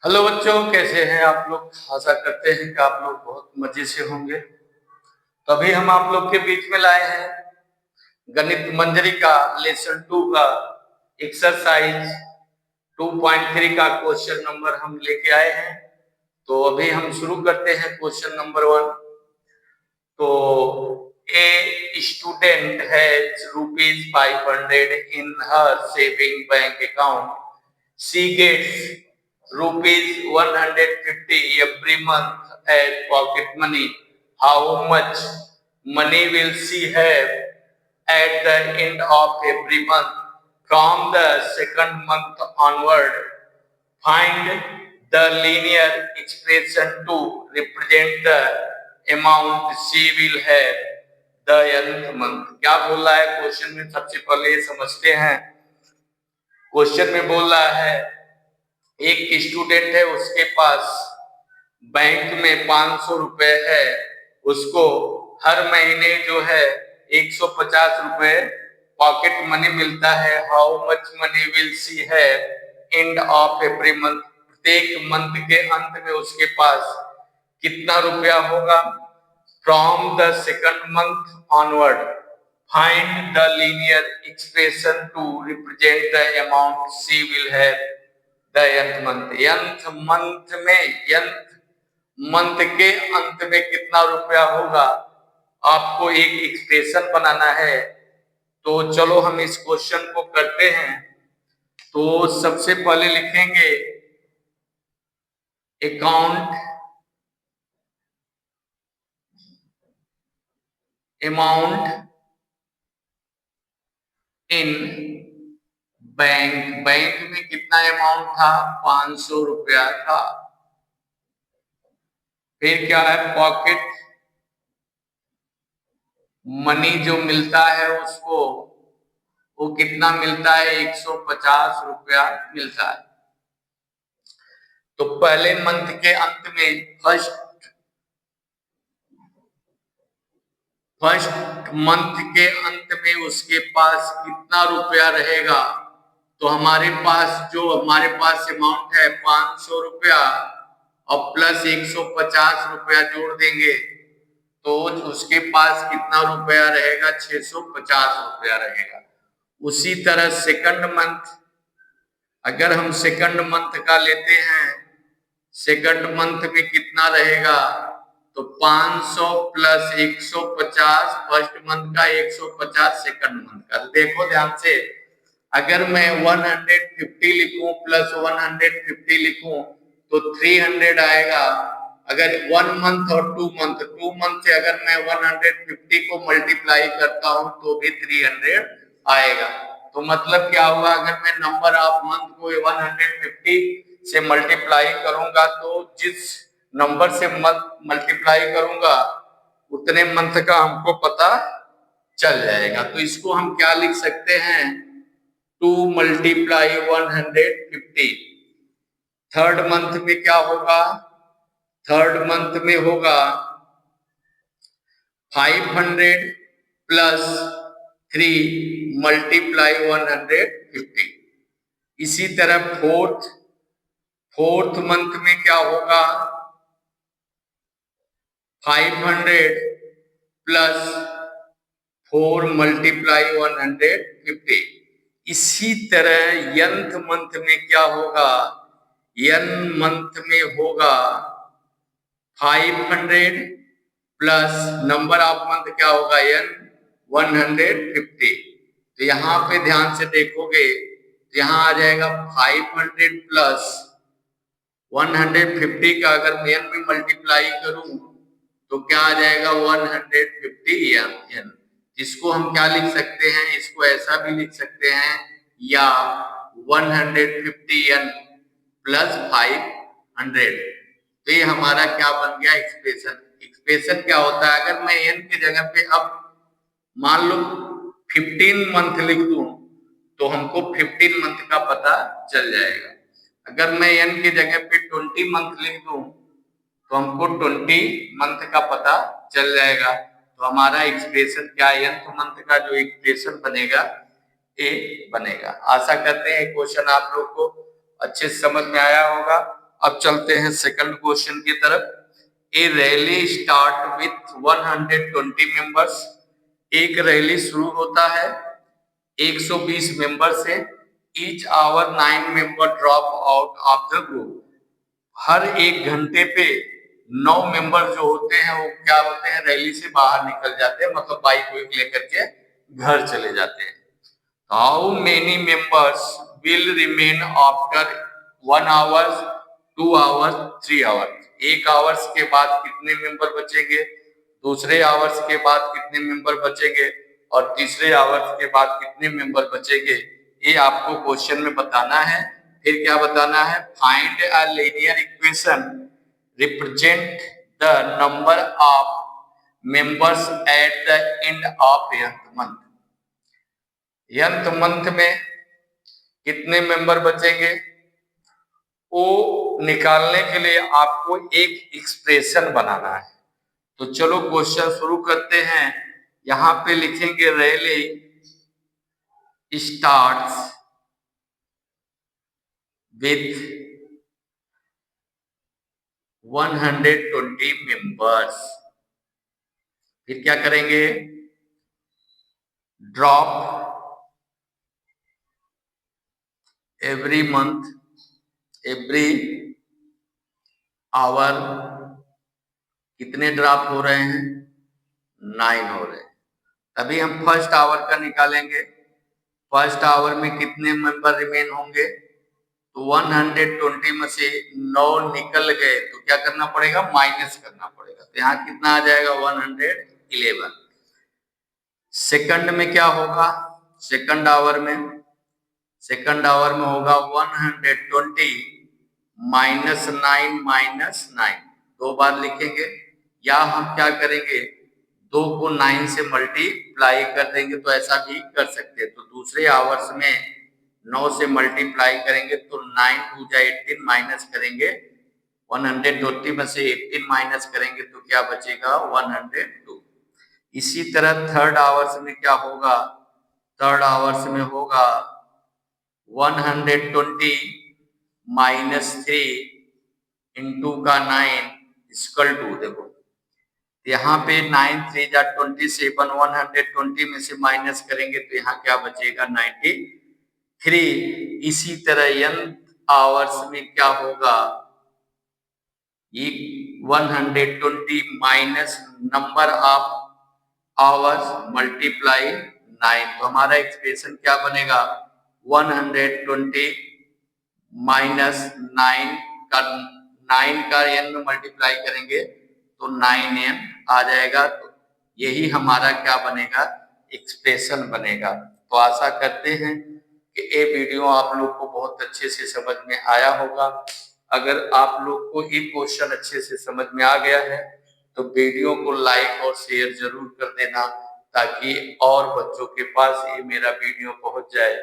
Hello बच्चों, कैसे हैं आप लोग। आशा करते हैं कि आप लोग बहुत मजे से होंगे। तो अभी हम आप लोग के बीच में लाए हैं गणित मंजरी का लेसन 2 का एक्सरसाइज 2.3 का क्वेश्चन नंबर हम लेके आए हैं। तो अभी हम शुरू करते हैं क्वेश्चन नंबर 1। तो a student has ₹500 in her saving bank account. She gets ₹150 every month as pocket money. How much money will she have at the end of every month? From the second month onward, find the linear expression to represent the amount she will have the nth month. क्या बोल रहा है question में, सबसे पहले समझते हैं। Question में बोल रहा है एक स्टूडेंट है, उसके पास बैंक में 500 रुपए है। उसको हर महीने जो है 150 रुपए पॉकेट मनी मिलता है। How much money will she have end of every month? प्रत्येक मंथ के अंत में उसके पास कितना रुपया होगा। From the second month onward, find the linear expression to represent the amount she will have the nth month. nth month के अंत में कितना रुपया होगा, आपको एक एक्सप्रेशन बनाना है। तो चलो हम इस क्वेश्चन को करते हैं। तो सबसे पहले लिखेंगे account amount in bank. Bank में कितना अमाउंट था, 500 रुपया था। फिर क्या है, पॉकेट मनी जो मिलता है उसको, वो कितना मिलता है, 150 रुपया मिलता है। तो पहले मंथ के अंत में फर्स्ट मंथ के अंत में उसके पास कितना रुपया रहेगा। तो हमारे पास अमाउंट है 500 रुपया और प्लस 150 रुपया जोड़ देंगे तो उसके पास कितना रुपया रहेगा, 650 रुपया रहेगा। उसी तरह सेकंड मंथ, अगर हम सेकंड मंथ का लेते हैं, सेकंड मंथ में कितना रहेगा, तो 500 प्लस 150 फर्स्ट मंथ का, 150 सेकंड मंथ का। देखो ध्यान से, अगर मैं 150 लिखूं प्लस 150 लिखूं तो 300 आएगा। अगर 1 मंथ और 2 मंथ से अगर मैं 150 को मल्टीप्लाई करता हूं तो भी 300 आएगा। तो मतलब क्या हुआ, अगर मैं नंबर ऑफ मंथ को 150 से मल्टीप्लाई करूंगा तो जिस नंबर से मल्टीप्लाई करूंगा उतने मंथ का हमको पता चल जाएगा। तो इसको हम क्या लिख सकते हैं, 2 मल्टीप्लाई 150। थर्ड मंथ में क्या होगा, थर्ड मंथ में होगा 500 प्लस 3 मल्टीप्लाई 150। इसी तरह फोर्थ मंथ में क्या होगा, 500 प्लस 4 मल्टीप्लाई 150। इसी तरह nth मंथ में क्या होगा, n मंथ में होगा 500 प्लस नंबर ऑफ मंथ क्या होगा, n 150। तो यहाँ पे ध्यान से देखोगे, यहाँ आ जाएगा 500 प्लस 150 का अगर मैं n में मल्टीप्लाई करूं तो क्या आ जाएगा, 150 n। इसको हम क्या लिख सकते हैं, इसको ऐसा भी लिख सकते हैं, या 150 n प्लस 500। तो ये हमारा क्या बन गया, एक्सप्रेशन। एक्सप्रेशन क्या होता है, अगर मैं n की जगह पे अब मान लो 15 मंथ लिख दूं तो हमको 15 मंथ का पता चल जाएगा। अगर मैं n की जगह पे 20 मंथ लिख दूं तो हमको 20 मंथ का पता चल जाएगा। तो हमारा एक्सप्रेशन क्या है, nth मंथ का जो एक्सप्रेशन बनेगा ए बनेगा। आशा करते हैं क्वेश्चन आप लोग को अच्छे से समझ में आया होगा अब चलते हैं सेकंड क्वेश्चन की तरफ। A rally start with 120 members. एक रैली शुरू होता है 120 मेंबर से। Each hour 9 member drop out of the group. हर एक घंटे पे 9 मेंबर जो होते हैं वो क्या होते हैं, रैली से बाहर निकल जाते हैं, मतलब बाइक वाइक लेकर के घर चले जाते हैं। How many members will remain after 1 hours, 2 hours, 3 hours. 1 hours के बाद कितने मेंबर बचेंगे, दूसरे आवर्स के बाद कितने मेंबर बचेंगे, और तीसरे आवर्स के बाद कितने मेंबर बचेंगे, ये आपको क्वेश्चन में बताना है। फिर क्या बताना है, find a linear equation represent the number of members at the end of nth month. nth month में कितने मेंबर बचेंगे वो निकालने के लिए आपको एक एक्सप्रेशन बनाना है। तो चलो क्वेश्चन शुरू करते हैं। यहां पे लिखेंगे रैली स्टार्ट्स विथ 120 मेंबर्स। फिर क्या करेंगे, drop every month, every hour कितने ड्रॉप हो रहे हैं, 9 हो रहे हैं। तभी हम फर्स्ट आवर का निकालेंगे। फर्स्ट आवर में कितने मेंबर रिमेन होंगे, तो 120 में से 9 निकल गए तो क्या करना पड़ेगा, माइनस करना पड़ेगा। तो यहाँ कितना आ जाएगा, 111। सेकंड में क्या होगा, सेकंड आवर में होगा 120 माइनस 9 दो बार लिखेंगे, या हम क्या करेंगे, 2 को 9 से मल्टीप्लाई कर देंगे, तो ऐसा भी कर सकते हैं। तो दूसरे आवर्स में 9 से मल्टीप्लाई करेंगे तो 9 2 जा 18 माइनस करेंगे 120 में से 18 माइनस करेंगे तो क्या बचेगा, 102। इसी तरह थर्ड आवर्स में क्या होगा, थर्ड आवर्स में होगा 120 माइनस 3 इंटू का 9 इक्वल टू, देखो यहाँ पे 9 3 जा 27, 120 में से माइनस करेंगे तो यहाँ क्या बचेगा, 93। इसी तरह n आवर्स में क्या होगा, 120 minus number of hours multiply 9। तो हमारा एक्सप्रेशन क्या बनेगा, 120 माइनस 9 का 9 का n में मल्टीप्लाई करेंगे तो 9n आ जाएगा। तो यही हमारा क्या बनेगा, एक्सप्रेशन बनेगा। तो आशा करते हैं कि ये वीडियो आप लोग को बहुत अच्छे से समझ में आया होगा। अगर आप लोग को ये क्वेश्चन अच्छे से समझ में आ गया है तो वीडियो को लाइक और शेयर जरूर कर देना, ताकि और बच्चों के पास ये मेरा वीडियो पहुंच जाए।